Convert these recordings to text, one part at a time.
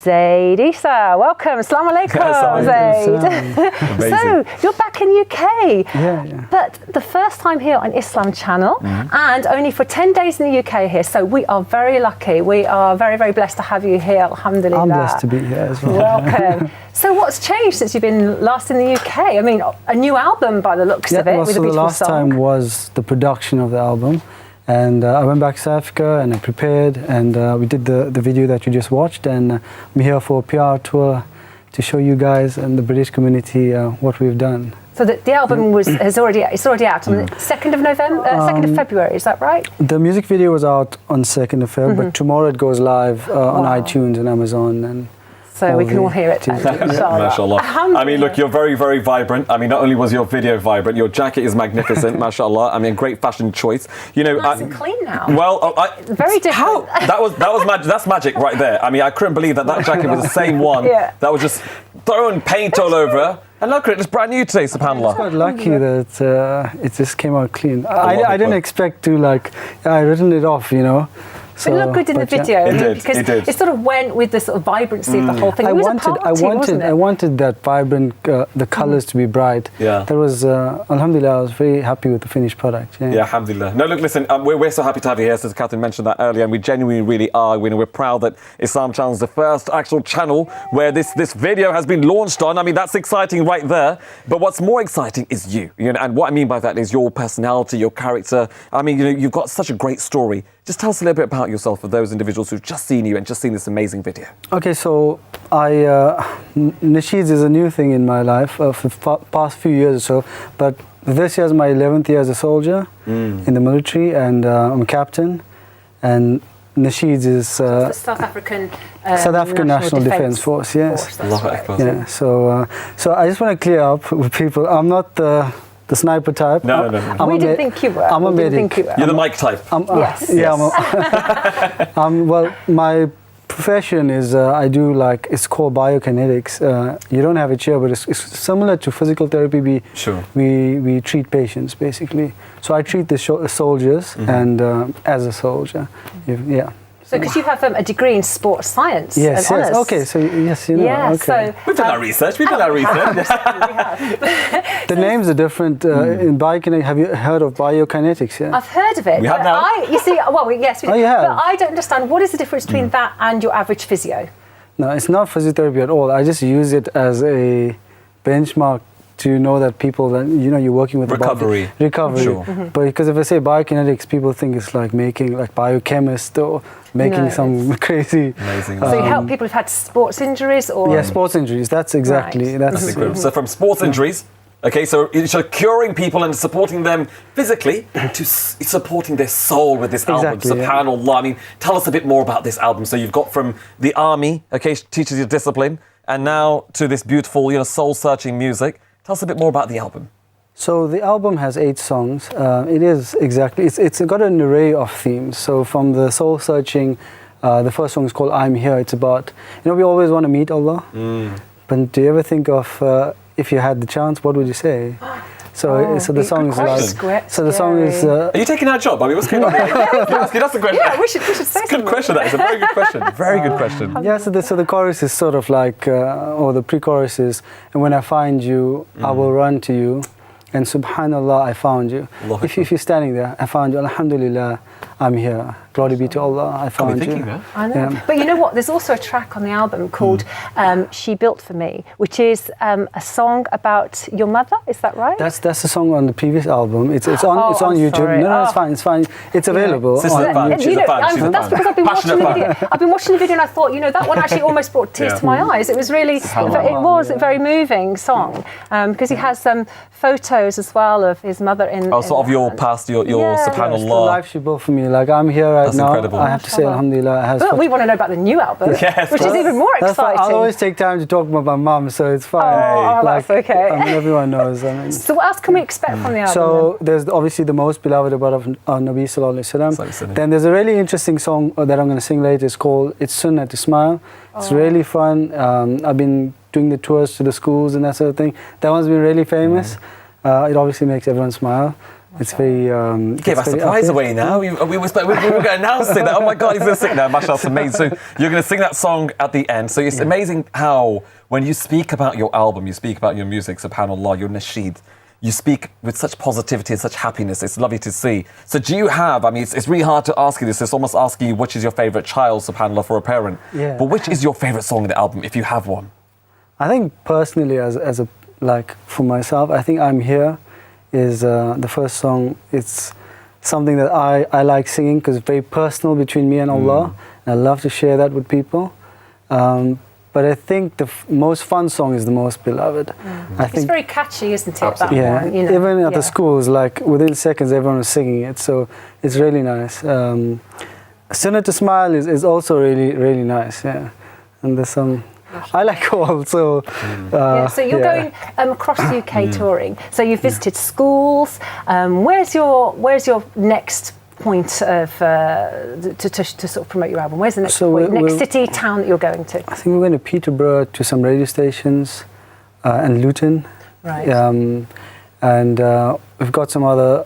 Zaid Isa, welcome. Assalamu alaikum, Zaid. So, you're back in the UK. Yeah. But the first time here on Islam Channel, and only for 10 days in the UK here. So, we are very lucky. We are very, very blessed to have you here, alhamdulillah. I'm blessed to be here as well. Welcome. So, what's changed since you've been last in the UK? I mean, a new album by the looks of it, with a beautiful the last song. time was the production of the album. And I went back to South Africa and I prepared, and we did the video that you just watched, and I'm here for a PR tour to show you guys and the British community what we've done. So the album it's already out on the 2nd of November, 2nd of February, is that right? The music video was out on 2nd of February, but tomorrow it goes live on iTunes and Amazon. And so we can all hear it then, inshallah. MashaAllah. I mean, look, you're very, very vibrant. I mean, not only was your video vibrant, your jacket is magnificent, MashaAllah. I mean, great fashion choice. You know, nice and clean now. Well, very different. That's magic right there. I mean, I couldn't believe that jacket was the same one that was just throwing paint all over. And look at it, it's brand new today, subhanAllah. I'm quite lucky that it just came out clean. I didn't expect to, I written it off, you know. So, it looked good in the video. It did. It sort of went with the sort of vibrancy of the whole thing. I I wanted that vibrant, the colours to be bright. Yeah. That was, alhamdulillah, I was very happy with the finished product. Yeah, alhamdulillah. No, look, listen, we're so happy to have you here, as Catherine mentioned that earlier, and we genuinely really are. We're proud that Islam Channel is the first actual channel where this video has been launched on. I mean, that's exciting right there. But what's more exciting is you know, and what I mean by that is your personality, your character. I mean, you know, you've got such a great story. Just tell us a little bit about yourself for those individuals who've just seen you and just seen this amazing video. Okay, so Nasheeds is a new thing in my life for the past few years or so, but this year is my 11th year as a soldier in the military, and I'm a captain, and Nasheeds is the South African National Defence Force, yes. Yeah, so I just want to clear up with people, I'm not the sniper type. No. We didn't think you were. I'm a medic. You're the mic type. Yes. Yeah. Well, my profession is I do it's called biokinetics. You don't have it here, but it's similar to physical therapy. We treat patients basically. So I treat the soldiers, and as a soldier, yeah. So, because you have a degree in sports science. Yes. Okay, so yes, you know. Yeah, okay. so we've done our research. The names are different in biokinetics. Have you heard of biokinetics? Yeah. I've heard of it. We have now. Yes, we do. You have? But I don't understand, what is the difference between that and your average physio? No, it's not physiotherapy at all. I just use it as a benchmark to know that people that, you know, you're working with recovery. Sure. But because if I say biokinetics, people think it's like making biochemist or making some crazy. Amazing. So you help people who've had sports injuries, or? Yeah, sports injuries. That's exactly. Right. That's So from sports injuries. Okay, so curing people and supporting them physically to supporting their soul with this album. SubhanAllah. Yeah. I mean, tell us a bit more about this album. So you've got from the army, okay, teaches you discipline, and now to this beautiful, you know, soul-searching music. Tell us a bit more about the album. So the album has 8 songs. It's got an array of themes. So from the soul-searching, the first song is called I'm Here. It's about, you know, we always want to meet Allah. But do you ever think of, if you had the chance, what would you say? So the song is Are you taking our job? I mean, what's going on here? That's the question. Yeah, we should say good question. That is a very good question. Very good question. Yeah. So the chorus is sort of like, or the pre-chorus is, and when I find you, I will run to you, and subhanallah, I found you. If you're standing there, I found you. Alhamdulillah, I'm here. Glory be to Allah, I found you. I know. Yeah. But you know what? There's also a track on the album called She Built For Me, which is a song about your mother, is that right? That's the song on the previous album. It's on YouTube. Sorry. No, it's fine. It's available. She's a fan. That's because I've been watching the video. I've been watching the video and I thought, you know, that one actually almost brought tears to my eyes. It was really, it was a very moving song, because he has some photos as well of his mother in. Also of your past, your subhanallah. It's the life she built for me. Like, I'm here right now. Incredible. I have to say, alhamdulillah. But we want to know about the new album, which is even more exciting. I'll always take time to talk about my mum, so it's fine. Oh, that's okay. I mean, everyone knows. I mean. So what else can we expect from the album? So there's obviously the most beloved about of Nabi Sallallahu Alaihi Wasallam. Then there's a really interesting song that I'm going to sing later. It's called It's Sunnah to Smile. It's really fun. I've been doing the tours to the schools and that sort of thing. That one's been really famous. It obviously makes everyone smile. It's very. Gave our surprise away now. We were going to announce it. Oh my God, he's going to sing. No, mashallah, it's amazing. So you're going to sing that song at the end. So it's amazing how, when you speak about your album, you speak about your music, subhanAllah, your nasheed, you speak with such positivity and such happiness. It's lovely to see. So do you have, I mean, it's really hard to ask you this. It's almost asking you which is your favourite child, subhanAllah, for a parent. Yeah. But which is your favourite song in the album, if you have one? I think personally, as a like for myself, I think I'm Here is the first song. It's something that I like singing because it's very personal between me and Allah. And I love to share that with people. But I think the most fun song is the most beloved. I think it's very catchy, isn't it? Absolutely. That one, you know? Even at the schools, like within seconds, everyone was singing it. So it's really nice. Sunnah to Smile is also really, really nice. Yeah, and there's some. I like all. So, so you're going across the UK touring. So you've visited schools. Where's your next point of to sort of promote your album? Where's the next next city, town that you're going to? I think we're going to Peterborough to some radio stations and Luton. Right. And we've got some other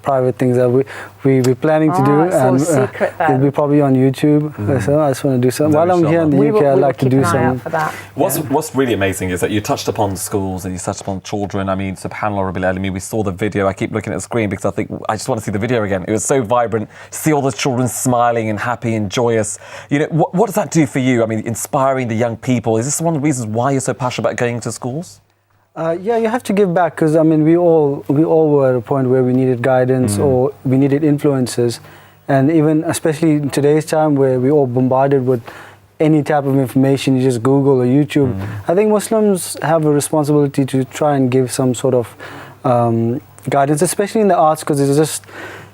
private things that we're planning to do, it's all secret then. it'll be probably on YouTube. So I just want to do some. While I'm here in the UK, I'd like to do some. What's really amazing is that you touched upon schools and you touched upon children. I mean, subhanAllah Rabbil Alameen, we saw the video. I keep looking at the screen because I just want to see the video again. It was so vibrant to see all the children smiling and happy and joyous. You know, what does that do for you? I mean, inspiring the young people. Is this one of the reasons why you're so passionate about going to schools? Yeah, you have to give back because I mean we all were at a point where we needed guidance or we needed influences, and even especially in today's time where we're all bombarded with any type of information, you just Google or YouTube. I think Muslims have a responsibility to try and give some sort of guidance, especially in the arts, because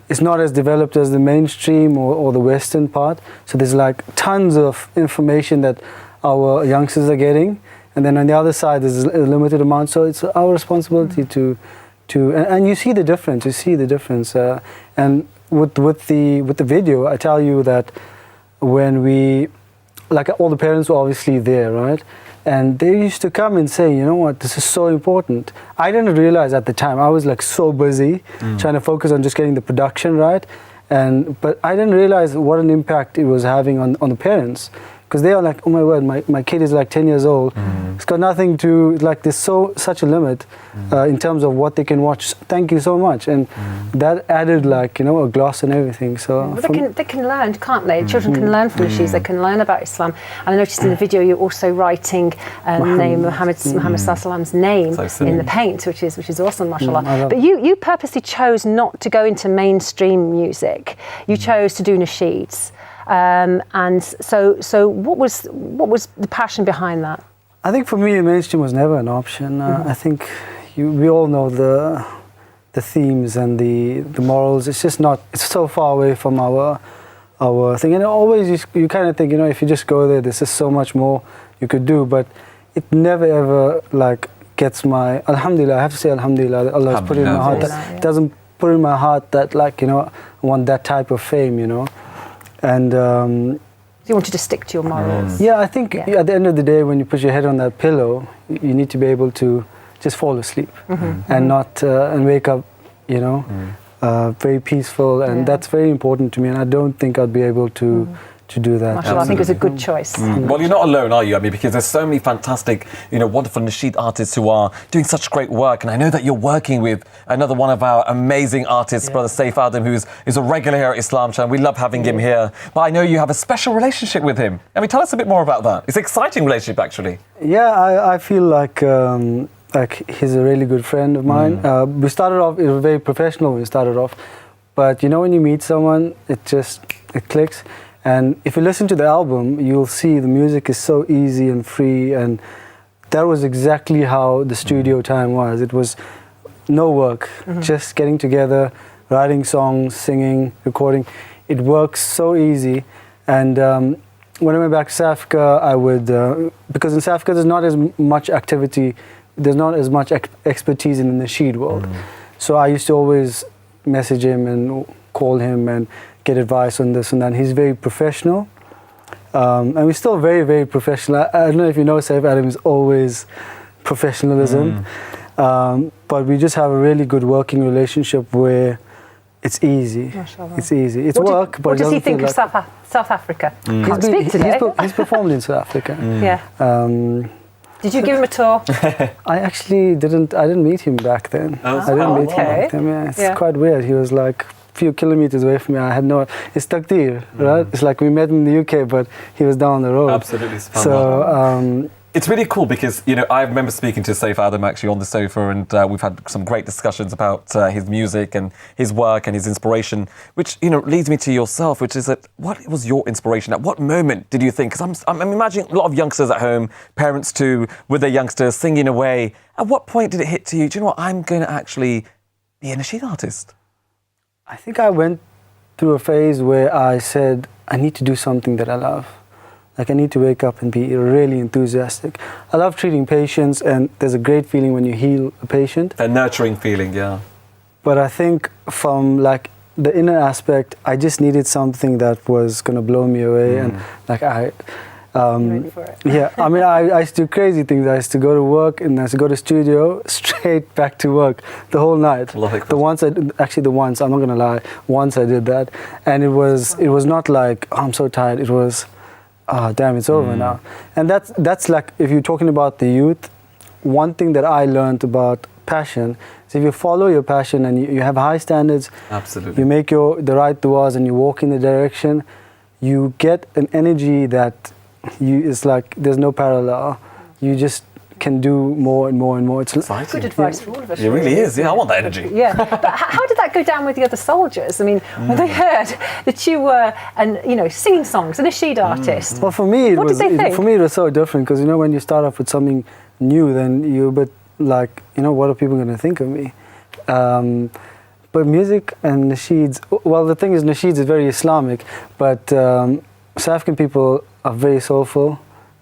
it's not as developed as the mainstream or the Western part. So there's like tons of information that our youngsters are getting. And then on the other side, there's a limited amount. So it's our responsibility to and you see the difference. You see the difference. And with the video, I tell you that when we, like all the parents were obviously there, right? And they used to come and say, you know what, this is so important. I didn't realize at the time. I was like so busy trying to focus on just getting the production right. But I didn't realize what an impact it was having on the parents. Because they are like, oh my word, my kid is like 10 years old. It's got nothing to, like there's such a limit in terms of what they can watch. Thank you so much. And that added like, you know, a gloss and everything. So they can learn, can't they? Children can learn from Nasheeds. They can learn about Islam. And I noticed in the video you're also writing the name Muhammad Sallam's name in the paint, which is awesome, mashallah. But you purposely chose not to go into mainstream music. You chose to do Nasheeds. And so what was the passion behind that? I think for me, mainstream was never an option. I think we all know the themes and the morals. It's just not. It's so far away from our thing. And always you kind of think, you know, if you just go there, there's just so much more you could do. But it never ever like gets my. Alhamdulillah, I have to say Alhamdulillah. Allah has put it in my heart. It doesn't put in my heart that like, you know, I want that type of fame, you know. And you wanted to stick to your morals. Yeah, I think at the end of the day, when you put your head on that pillow, you need to be able to just fall asleep and not and wake up, you know, very peaceful. And that's very important to me. And I don't think I'd be able to do that. Mashallah, I think it was a good choice. Well, you're not alone, are you? I mean, because there's so many fantastic, you know, wonderful Nasheed artists who are doing such great work. And I know that you're working with another one of our amazing artists, Brother Saif Adam, who's a regular here at Islam Channel. We love having him here. But I know you have a special relationship with him. I mean, tell us a bit more about that. It's an exciting relationship, actually. Yeah, I feel like he's a really good friend of mine. We started off, it was very professional when we started off. But, you know, when you meet someone, it clicks. And if you listen to the album, you'll see the music is so easy and free, and that was exactly how the studio time was. It was no work, just getting together, writing songs, singing, recording. It works so easy. And when I went back to South Africa, I would, because in South Africa there's not as much activity, there's not as much expertise in the Nasheed world. So I used to always message him and call him and get advice on this and that. He's very professional, and we're still very, very professional. I don't know if you know, Saif Adam is always professionalism. but we just have a really good working relationship where it's easy. Mashallah. It's easy. It's What work, but what it does he doesn't feel think of like- South Africa? He's Can't been- speak today. he's performed in South Africa. Yeah. Um, Did you give him a tour? I actually didn't. I didn't meet him back then. I didn't meet him okay. back then. Yeah, it's Yeah. quite weird. He was like a few kilometers away from me. I had no. It's taqdeer, right? It's like we met in the UK, but he was down the road. Absolutely. So. It's really cool because, you know, I remember speaking to Saif Adam actually on the sofa, and we've had some great discussions about his music and his work and his inspiration, which, you know, leads me to yourself, which is that what was your inspiration? At what moment did you think, because I'm imagining a lot of youngsters at home, parents too, with their youngsters singing away. At what point did it hit to you, do you know what, I'm going to actually be a nasheed artist? I think I went through a phase where I said, I need to do something that I love. Like, I need to wake up and be really enthusiastic. I love treating patients, and there's a great feeling when you heal a patient. A nurturing feeling, yeah. But I think from like the inner aspect, I just needed something that was going to blow me away. And like Ready for it. yeah, I mean, I used to do crazy things. I used to go to work and I used to go to studio, straight back to work the whole night. Allahu Akbar. The once, I'm not gonna lie, once I did that, and it was not like, oh, I'm so tired. It was, oh damn, it's over now. And that's like, if you're talking about the youth, one thing that I learned about passion is if you follow your passion and you have high standards, Absolutely. you make the right du'as and you walk in the direction, you get an energy that it's like there's no parallel. You just can do more and more and more. It's Exciting. Good advice for all of us. It really is, yeah. I want that energy. Yeah, but how did that go down with the other soldiers? I mean, when they heard that you were, singing songs, a nasheed artist. Well, for me, What did they think? for me it was so different because when you start off with something new, then you're a bit like, what are people going to think of me? But music and nasheeds, well, the thing is, nasheeds is very Islamic, but South African people are very soulful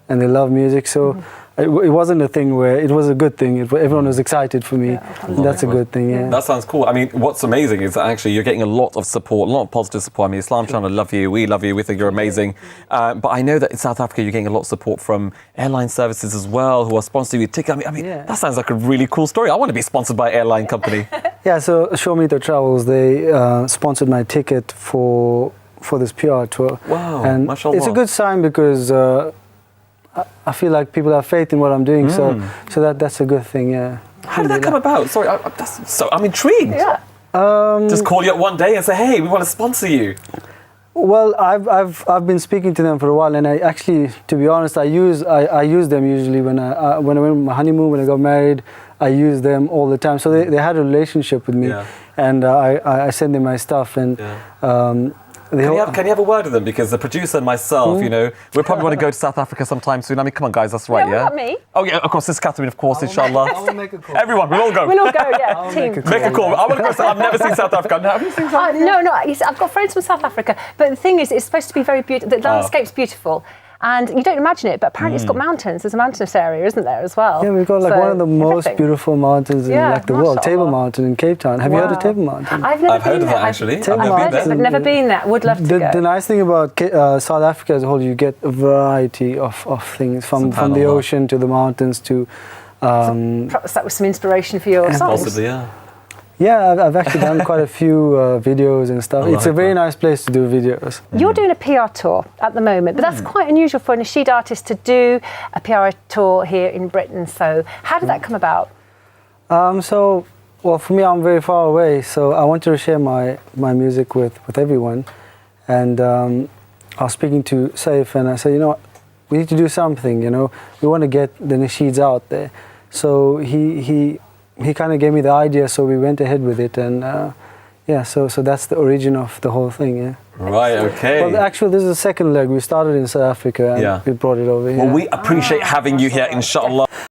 and they love music, so it wasn't a thing where it was a good thing. Everyone was excited for me. Yeah, And that's a good thing, yeah. That sounds cool. I mean, what's amazing is that actually you're getting a lot of support, a lot of positive support. I mean, Islam Channel love you, we love you, we think you're amazing. But I know that in South Africa you're getting a lot of support from airline services as well, who are sponsoring your ticket. I mean, Yeah. that sounds like a really cool story. I want to be sponsored by an airline company. Yeah, so Show Me the Travels, they sponsored my ticket for this PR tour. Wow, and mashallah. it's a good sign because I feel like people have faith in what I'm doing, so that's a good thing, yeah. How did that come about? Sorry, I'm intrigued. Yeah. Just call you up one day and say, hey, we want to sponsor you. Well, I've been speaking to them for a while, and I actually, to be honest, I use them usually when I went on my honeymoon, when I got married. I use them all the time. So they had a relationship with me, Yeah. and I send them my stuff, and Can you have a word with them? Because the producer and myself, we'll probably want to go to South Africa sometime soon. I mean, come on, guys, that's right, Yeah, yeah? what about me? Oh, yeah, of course, this is Catherine, of course, inshallah. I will make a call. Everyone, we'll all go. We'll all go, yeah, team. Make a call. I want to go. I've never seen South Africa. Have you seen South Africa? No, I've got friends from South Africa, but the thing is, it's supposed to be very beautiful. The landscape's beautiful, and you don't imagine it, but apparently it's got mountains. There's a mountainous area, isn't there, as well? Yeah, we've got like So, one of the most everything. beautiful mountains in Yeah, the world, Table mashallah. Mountain in Cape Town. Have you heard of Wow. Table Mountain? I've never I've heard been of there. that, actually. I've I've never heard been it, but there. never been there. Would love to go. The nice thing about South Africa as a whole, you get a variety of things from the Subhanallah. ocean to the mountains to. Perhaps that was some inspiration for your songs. Possibly, yeah. Yeah, I've actually done quite a few videos and stuff. Allah It's a very Akbar. nice place to do videos. You're doing a PR tour at the moment, but that's quite unusual for a nasheed artist to do a PR tour here in Britain. So how did that come about? Well, for me, I'm very far away, so I wanted to share my music with everyone. And I was speaking to Saif, and I said, we need to do something, We want to get the nasheeds out there. So he kind of gave me the idea, so we went ahead with it, and so that's the origin of the whole thing, yeah. Right, okay. Well, actually, this is the second leg. We started in South Africa, and we brought it over here. Well, we appreciate having you here, inshallah.